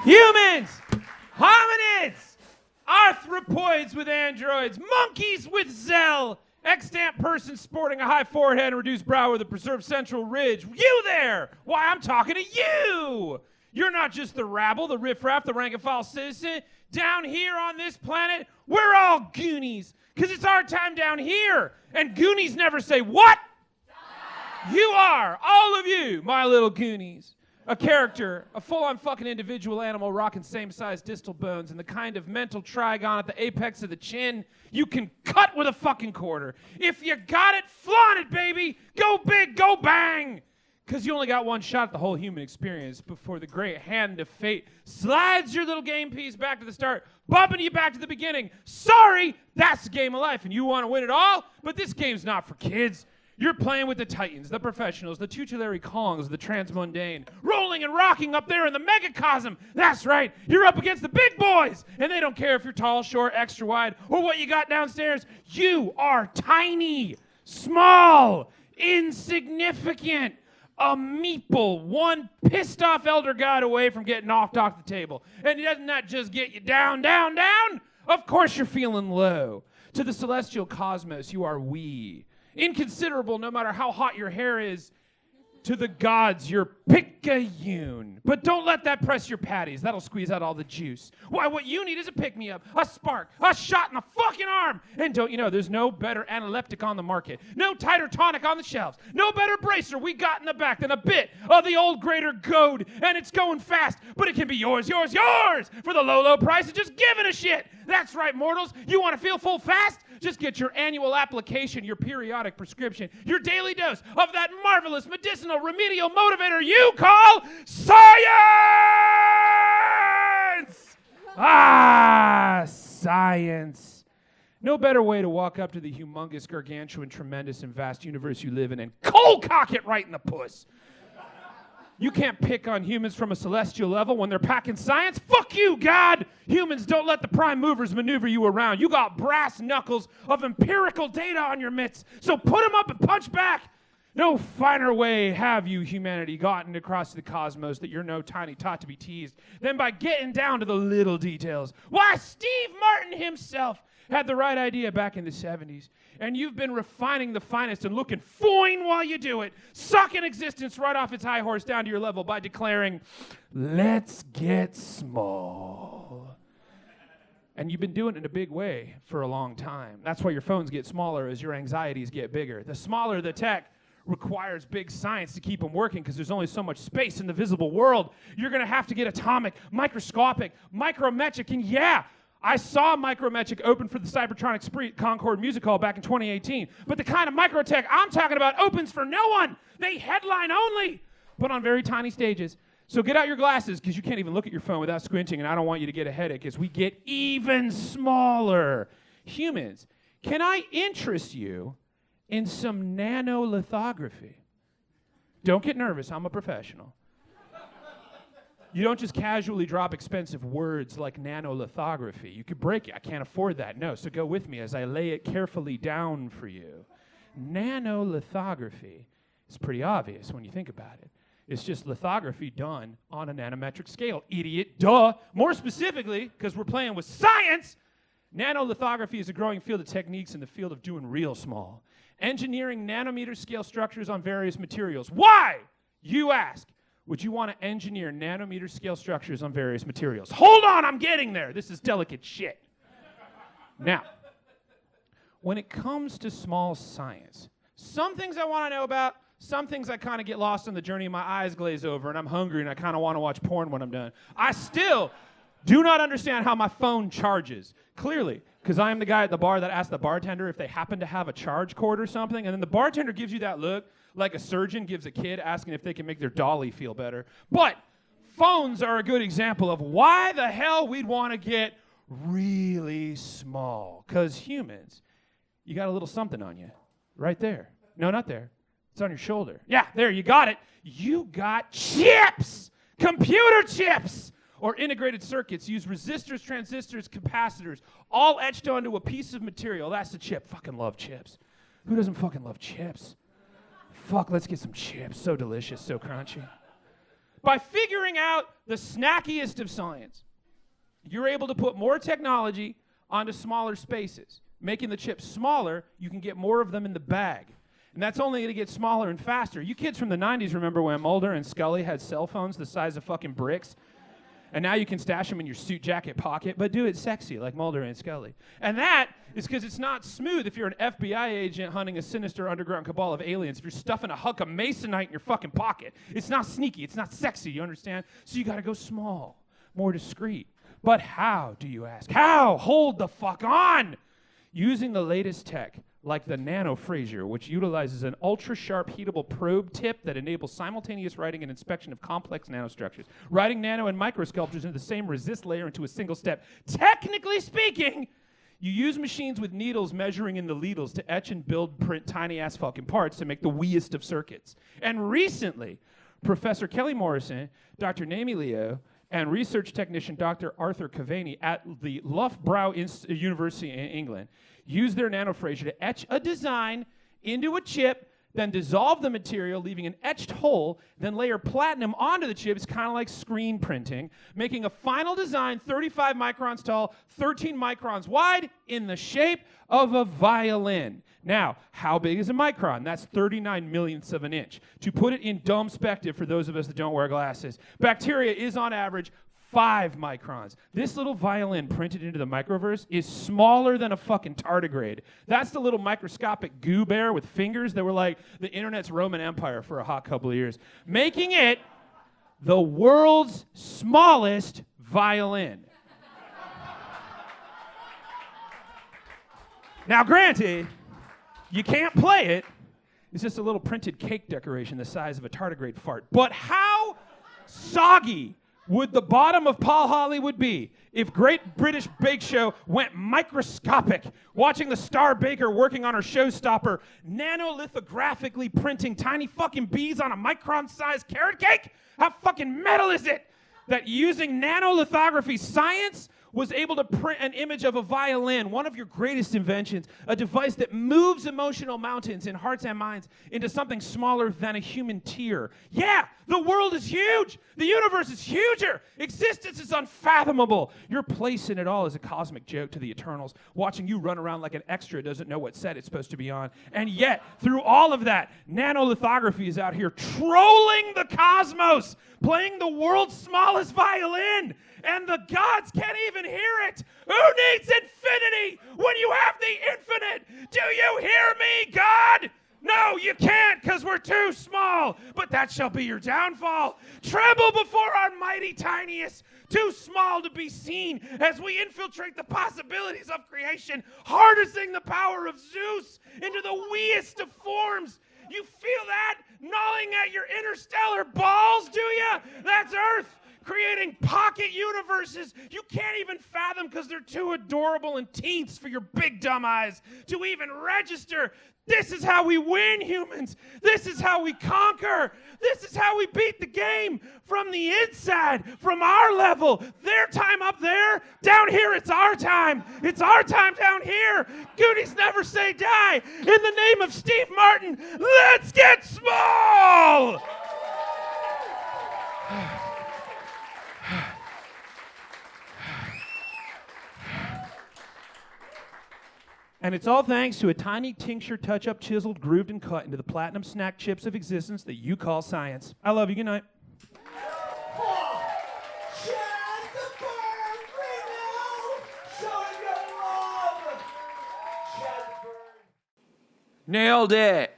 Humans, hominids, arthropoids with androids, monkeys with Zell, extant person sporting a high forehead and reduced brow with a preserved central ridge. You there! Why, I'm talking to you! You're not just the rabble, the riffraff, the rank-and-file citizen. Down here on this planet, we're all Goonies, because it's our time down here. And Goonies never say, what? You are, all of you, my little Goonies. A character, a full-on fucking individual animal rocking same-size distal bones and the kind of mental trigon at the apex of the chin you can cut with a fucking quarter. If you got it, flaunt it, baby! Go big, go bang! Because you only got one shot at the whole human experience before the great hand of fate slides your little game piece back to the start, bumping you back to the beginning. Sorry, that's the game of life, and you want to win it all? But this game's not for kids. You're playing with the titans, the professionals, the tutelary Kongs, the transmundane, rolling and rocking up there in the megacosm. That's right, you're up against the big boys, and they don't care if you're tall, short, extra wide, or what you got downstairs. You are tiny, small, insignificant, a meeple, one pissed-off elder god away from getting knocked off the table. And doesn't that just get you down, down, down? Of course you're feeling low. To the celestial cosmos, you are we. Inconsiderable, no matter how hot your hair is. To the gods, you're picayune. But don't let that press your patties. That'll squeeze out all the juice. Why, what you need is a pick-me-up, a spark, a shot in the fucking arm. And don't you know, there's no better analeptic on the market. No tighter tonic on the shelves. No better bracer we got in the back than a bit of the old greater goad. And it's going fast, but it can be yours, yours, yours for the low, low price of just giving a shit. That's right, mortals. You want to feel full fast? Just get your annual application, your periodic prescription, your daily dose of that marvelous medicinal remedial motivator you call science! Ah, science. No better way to walk up to the humongous, gargantuan, tremendous, and vast universe you live in and cold cock it right in the puss. You can't pick on humans from a celestial level when they're packing science. Fuck you, God! Humans don't let the prime movers maneuver you around. You got brass knuckles of empirical data on your mitts, so put them up and punch back. No finer way have you, humanity, gotten across the cosmos that you're no tiny tot to be teased than by getting down to the little details. Why, Steve Martin himself had the right idea back in the 70s. And you've been refining the finest and looking fine while you do it, sucking existence right off its high horse down to your level by declaring, let's get small. And you've been doing it in a big way for a long time. That's why your phones get smaller as your anxieties get bigger. The smaller the tech requires big science to keep them working because there's only so much space in the visible world. You're going to have to get atomic, microscopic, micrometric, and yeah, I saw Micrometric open for the Cybertronic Spree Concord Music Hall back in 2018. But the kind of microtech I'm talking about opens for no one. They headline only, but on very tiny stages. So get out your glasses, because you can't even look at your phone without squinting, and I don't want you to get a headache as we get even smaller. Humans, can I interest you in some nanolithography? Don't get nervous, I'm a professional. You don't just casually drop expensive words like nanolithography. You could break it. I can't afford that. No, so go with me as I lay it carefully down for you. Nanolithography is pretty obvious when you think about it. It's just lithography done on a nanometric scale. Idiot, duh. More specifically, because we're playing with science, nanolithography is a growing field of techniques in the field of doing real small. Engineering nanometer scale structures on various materials. Why, you ask? Would you want to engineer nanometer scale structures on various materials? Hold on, I'm getting there. This is delicate shit. Now, when it comes to small science, some things I want to know about, some things I kind of get lost on the journey and my eyes glaze over and I'm hungry and I kind of want to watch porn when I'm done. I still do not understand how my phone charges. Clearly, because I am the guy at the bar that asks the bartender if they happen to have a charge cord or something, and then the bartender gives you that look like a surgeon gives a kid asking if they can make their dolly feel better. But phones are a good example of why the hell we'd want to get really small. Because humans, you got a little something on you. Right there. No, not there. It's on your shoulder. Yeah, there, you got it. You got chips! Computer chips! Or integrated circuits use resistors, transistors, capacitors, all etched onto a piece of material. That's the chip. Fucking love chips. Who doesn't fucking love chips? Fuck, let's get some chips. So delicious, so crunchy. By figuring out the snackiest of science, you're able to put more technology onto smaller spaces. Making the chips smaller, you can get more of them in the bag. And that's only going to get smaller and faster. You kids from the 90s remember when Mulder and Scully had cell phones the size of fucking bricks? And now you can stash them in your suit jacket pocket, but do it sexy like Mulder and Scully. And that is because it's not smooth if you're an FBI agent hunting a sinister underground cabal of aliens. If you're stuffing a hunk of masonite in your fucking pocket, it's not sneaky, it's not sexy, you understand? So you gotta go small, more discreet. But how, do you ask? How? Hold the fuck on! Using the latest tech, like the Nanolithography, which utilizes an ultra-sharp heatable probe tip that enables simultaneous writing and inspection of complex nanostructures. Writing nano and microsculptures into the same resist layer into a single step. Technically speaking, you use machines with needles measuring in the ledels to etch and build print tiny-ass fucking parts to make the weest of circuits. And recently, Professor Kelly Morrison, Dr. Naomi Leo, and research technician Dr. Arthur Cavani at the Loughborough University in England used their nanofraser to etch a design into a chip, then dissolve the material, leaving an etched hole, then layer platinum onto the chip. It's kind of like screen printing, making a final design 35 microns tall, 13 microns wide, in the shape of a violin. Now, how big is a micron? That's 39 millionths of an inch. To put it in dumb perspective for those of us that don't wear glasses, bacteria is on average 5 microns. This little violin printed into the microverse is smaller than a fucking tardigrade. That's the little microscopic goo bear with fingers that were like the internet's Roman Empire for a hot couple of years, making it the world's smallest violin. Now, granted, you can't play it. It's just a little printed cake decoration the size of a tardigrade fart. But how soggy would the bottom of Paul Hollywood be if Great British Bake Show went microscopic, watching the star baker working on her showstopper, nanolithographically printing tiny fucking bees on a micron-sized carrot cake? How fucking metal is it that using nanolithography science was able to print an image of a violin, one of your greatest inventions, a device that moves emotional mountains in hearts and minds into something smaller than a human tear. Yeah, the world is huge. The universe is huger. Existence is unfathomable. Your place in it all is a cosmic joke to the Eternals, watching you run around like an extra doesn't know what set it's supposed to be on. And yet, through all of that, nanolithography is out here trolling the cosmos, playing the world's smallest violin. And the gods can't even hear it. Who needs infinity when you have the infinite? Do you hear me, God? No, you can't, because we're too small. But that shall be your downfall. Tremble before our mighty tiniest, too small to be seen, as we infiltrate the possibilities of creation, harnessing the power of Zeus into the weest of forms. You feel that gnawing at your interstellar balls, do you? That's Earth. Creating pocket universes you can't even fathom because they're too adorable and teens for your big dumb eyes to even register. This is how we win, humans. This is how we conquer. This is how we beat the game from the inside, from our level. Their time up there, down here it's our time. It's our time down here. Goonies never say die. In the name of Steve Martin, let's get small! And it's all thanks to a tiny tincture, touch-up, chiseled, grooved, and cut into the platinum snack chips of existence that you call science. I love you. Good night. Nailed it.